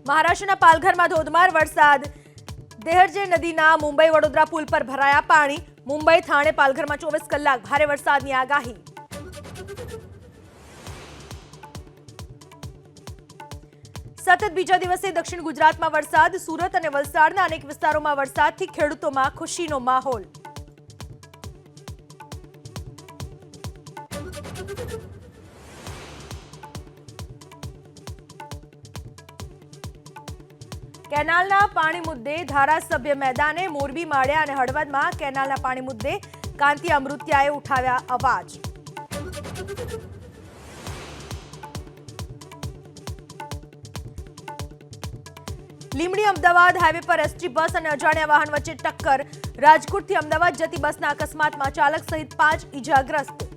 મહારાષ્ટ્રના પાલઘરમાં ધોધમાર વરસાદ. દેહરજે નદીના મુંબઈ વડોદરા પુલ પર ભરાયા પાણી. મુંબઈ થાણે પાલઘરમાં 24 કલાક ભારે વરસાદની આગાહી. સતત બીજા દિવસે દક્ષિણ ગુજરાતમાં વરસાદ. સુરત અને વલસાડના અનેક વિસ્તારોમાં વરસાદથી ખેડૂતોમાં ખુશીનો માહોલ. કેનાલના પાણી મુદ્દે ધારાસભ્ય મેદાને. મોરબી, માળિયા અને હળવદમાં કેનાલના પાણી મુદ્દે કાંતિ અમૃતિયાએ ઉઠાવ્યા અવાજ. લીંબડી અમદાવાદ હાઈવે પર એસટી બસ અને અજાણ્યા વાહન વચ્ચે ટક્કર. રાજકોટથી અમદાવાદ જતી બસના અકસ્માતમાં ચાલક સહિત 5 ઇજાગ્રસ્ત.